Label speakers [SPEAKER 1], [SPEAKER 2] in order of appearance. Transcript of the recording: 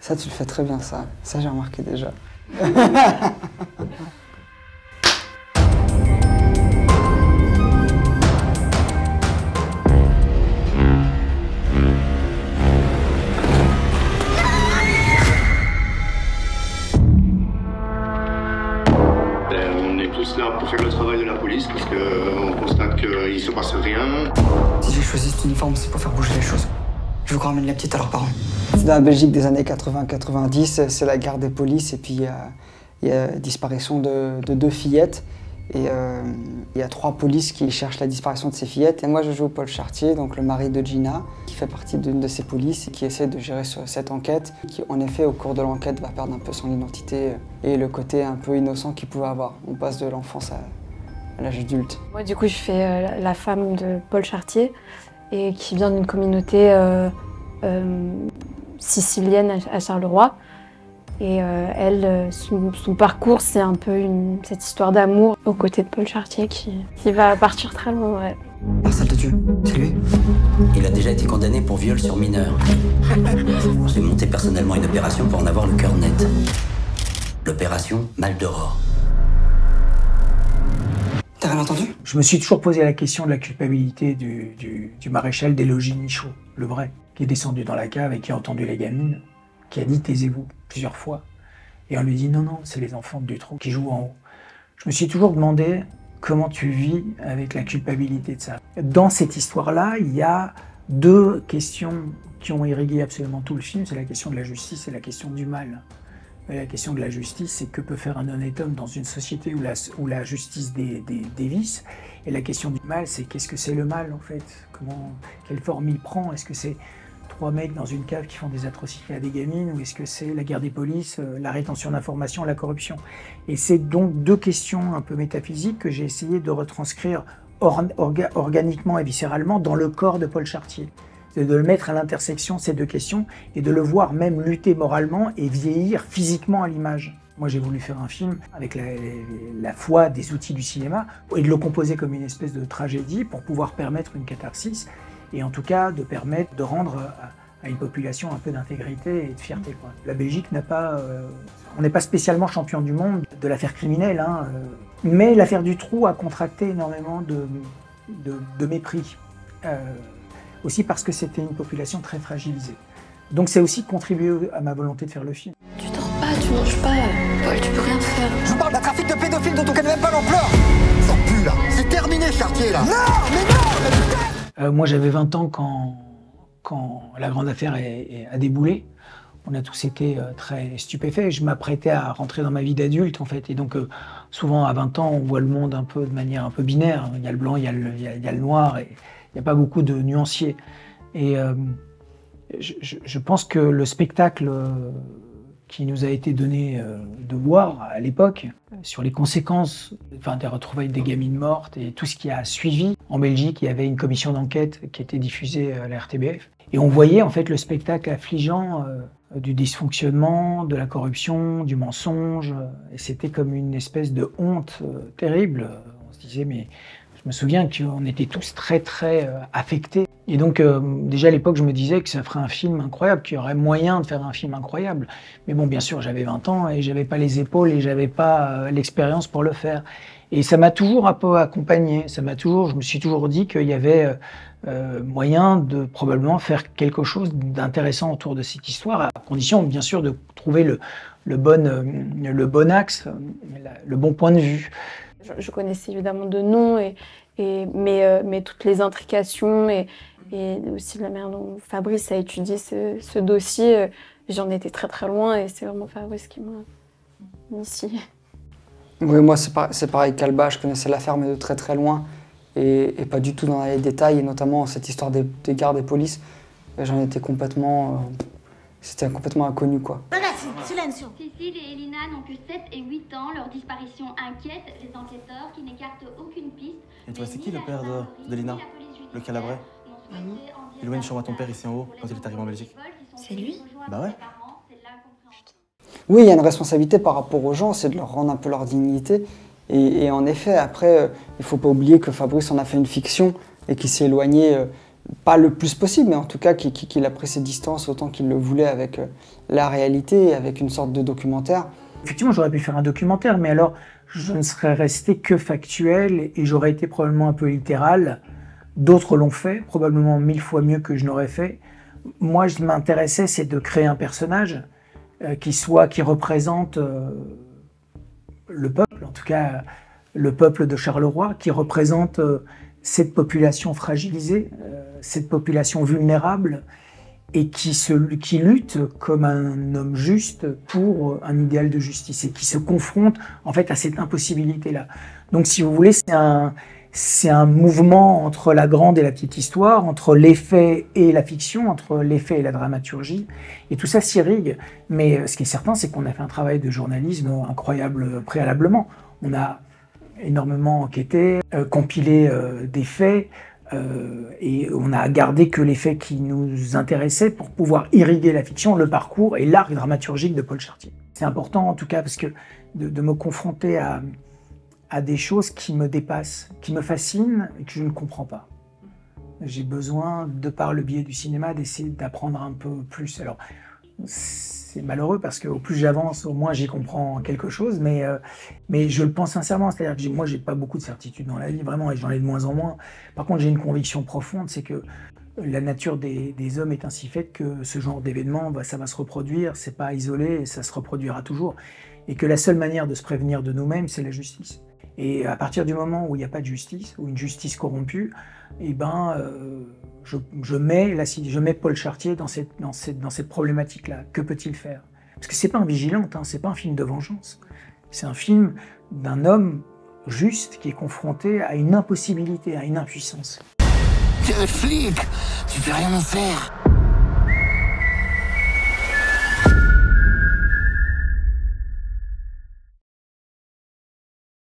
[SPEAKER 1] Ça, tu le fais très bien, ça. Ça, j'ai remarqué déjà.
[SPEAKER 2] On est tous là pour faire le travail de la police parce qu'on constate qu'il ne se passe rien.
[SPEAKER 1] Si j'ai choisi cet uniforme, c'est pour faire bouger les choses. Je veux qu'on ramène la petite à leurs parents. C'est dans la Belgique des années 80-90, c'est la guerre des polices et puis il y a disparition de 2 fillettes. Et il y a 3 polices qui cherchent la disparition de ces fillettes. Et moi, je joue Paul Chartier, donc le mari de Gina, qui fait partie d'une de ces polices et qui essaie de gérer cette enquête, qui, en effet, au cours de l'enquête, va perdre un peu son identité et le côté un peu innocent qu'il pouvait avoir. On passe de l'enfance à l'âge adulte.
[SPEAKER 3] Moi, du coup, je fais la femme de Paul Chartier, et qui vient d'une communauté sicilienne à Charleroi. Et elle, son parcours, c'est un peu cette histoire d'amour aux côtés de Paul Chartier qui va partir très loin. Ouais.
[SPEAKER 1] Marcel de Dieu, c'est lui?
[SPEAKER 4] Il a déjà été condamné pour viol sur mineur. J'ai monté personnellement une opération pour en avoir le cœur net. L'opération Mal d'Aurore.
[SPEAKER 1] T'as rien entendu?
[SPEAKER 5] Je me suis toujours posé la question de la culpabilité du maréchal des logis Michaud, le vrai, qui est descendu dans la cave et qui a entendu les gamines, qui a dit « taisez-vous » plusieurs fois. Et on lui dit « non, non, c'est les enfants de Dutroux qui jouent en haut ». Je me suis toujours demandé comment tu vis avec la culpabilité de ça. Dans cette histoire-là, il y a 2 questions qui ont irrigué absolument tout le film, c'est la question de la justice et la question du mal. Et la question de la justice, c'est que peut faire un honnête homme dans une société où la justice dévisse. Et la question du mal, c'est qu'est-ce que c'est le mal en fait? Quelle forme il prend? Est-ce que c'est 3 mecs dans une cave qui font des atrocités à des gamines, ou est-ce que c'est la guerre des polices, la rétention d'informations, la corruption? Et c'est donc 2 questions un peu métaphysiques que j'ai essayé de retranscrire organiquement et viscéralement dans le corps de Paul Chartier. C'est de le mettre à l'intersection de ces 2 questions et de le voir même lutter moralement et vieillir physiquement à l'image. Moi, j'ai voulu faire un film avec la foi des outils du cinéma et de le composer comme une espèce de tragédie pour pouvoir permettre une catharsis et en tout cas de permettre de rendre à une population un peu d'intégrité et de fierté, quoi. La Belgique n'a pas... on n'est pas spécialement champion du monde de l'affaire criminelle, hein, mais l'affaire Dutroux a contracté énormément de mépris. Aussi parce que c'était une population très fragilisée. Donc c'est aussi contribué à ma volonté de faire le film.
[SPEAKER 3] Tu dors pas, tu manges pas, Paul, tu peux rien faire.
[SPEAKER 6] Je vous parle d'un trafic de pédophiles dont on connaît même pas l'ampleur. Sors plus là, c'est terminé Chartier là. Non, mais non.
[SPEAKER 5] Moi j'avais 20 ans quand la grande affaire a déboulé. On a tous été très stupéfaits. Je m'apprêtais à rentrer dans ma vie d'adulte en fait. Et donc souvent à 20 ans on voit le monde un peu de manière un peu binaire. Il y a le blanc, il y a le noir. Et il n'y a pas beaucoup de nuanciers. Et je pense que le spectacle qui nous a été donné de voir à l'époque, sur les conséquences des retrouvailles des gamines mortes et tout ce qui a suivi. En Belgique, il y avait une commission d'enquête qui était diffusée à la RTBF. Et on voyait en fait le spectacle affligeant du dysfonctionnement, de la corruption, du mensonge. Et c'était comme une espèce de honte terrible. On se disait, mais... Je me souviens qu'on était tous très affectés. Et donc déjà à l'époque je me disais que ça ferait un film incroyable, qu'il y aurait moyen de faire un film incroyable. Mais bon, bien sûr j'avais 20 ans et j'avais pas les épaules et j'avais pas l'expérience pour le faire. Et ça m'a toujours un peu accompagné. Je me suis toujours dit qu'il y avait moyen de probablement faire quelque chose d'intéressant autour de cette histoire, à condition bien sûr de trouver le bon axe, le bon point de vue.
[SPEAKER 3] Je connaissais évidemment de nom, mais toutes les intrications et aussi la manière dont Fabrice a étudié ce dossier, j'en étais très loin et c'est vraiment Fabrice qui m'a initiée.
[SPEAKER 1] Oui, moi c'est pareil qu'Alba, je connaissais l'affaire mais de très loin et pas du tout dans les détails, et notamment cette histoire des gardes et polices. J'en étais complètement... c'était complètement inconnu, quoi.
[SPEAKER 7] Silenzio. Cécile et Elina n'ont que 7 et 8 ans. Leur disparition inquiète les enquêteurs qui n'écartent aucune piste.
[SPEAKER 8] Et toi, c'est qui le père de Lina? Le Calabrais? Il louait une chambre à ton père ici en haut quand il est arrivé en Belgique.
[SPEAKER 3] C'est lui?
[SPEAKER 8] Bah ouais.
[SPEAKER 1] Oui, il y a une responsabilité par rapport aux gens, c'est de leur rendre un peu leur dignité. Et en effet, après, il ne faut pas oublier que Fabrice en a fait une fiction et qu'il s'est éloigné pas le plus possible, mais en tout cas qu'il a pris ses distances autant qu'il le voulait avec la réalité, avec une sorte de documentaire.
[SPEAKER 5] Effectivement, j'aurais pu faire un documentaire, mais alors je ne serais resté que factuel et j'aurais été probablement un peu littéral. D'autres l'ont fait, probablement 1000 fois mieux que je n'aurais fait. Moi, je m'intéressais, c'est de créer un personnage qui représente le peuple, en tout cas le peuple de Charleroi, qui représente cette population fragilisée, cette population vulnérable, et qui lutte comme un homme juste pour un idéal de justice, et qui se confronte en fait à cette impossibilité-là. Donc si vous voulez, c'est un mouvement entre la grande et la petite histoire, entre les faits et la fiction, entre les faits et la dramaturgie, et tout ça s'irrigue. Mais ce qui est certain, c'est qu'on a fait un travail de journalisme incroyable préalablement. On a énormément enquêté, compilé des faits, et on a gardé que les faits qui nous intéressaient pour pouvoir irriguer la fiction, le parcours et l'arc dramaturgique de Paul Chartier. C'est important en tout cas parce que de me confronter à des choses qui me dépassent, qui me fascinent et que je ne comprends pas. J'ai besoin, de par le biais du cinéma, d'essayer d'apprendre un peu plus. Alors, c'est malheureux parce qu'au plus j'avance, au moins j'y comprends quelque chose, mais je le pense sincèrement. C'est-à-dire que moi, j'ai pas beaucoup de certitudes dans la vie, vraiment, et j'en ai de moins en moins. Par contre, j'ai une conviction profonde, c'est que la nature des hommes est ainsi faite que ce genre d'événement, ça va se reproduire, c'est pas isolé, et ça se reproduira toujours. Et que la seule manière de se prévenir de nous-mêmes, c'est la justice. Et à partir du moment où il n'y a pas de justice, ou une justice corrompue, eh ben, je mets Paul Chartier dans cette problématique-là. Que peut-il faire? Parce que c'est pas un Vigilante, c'est pas un film de vengeance. C'est un film d'un homme juste qui est confronté à une impossibilité, à une impuissance.
[SPEAKER 6] T'es flic, tu peux rien en faire.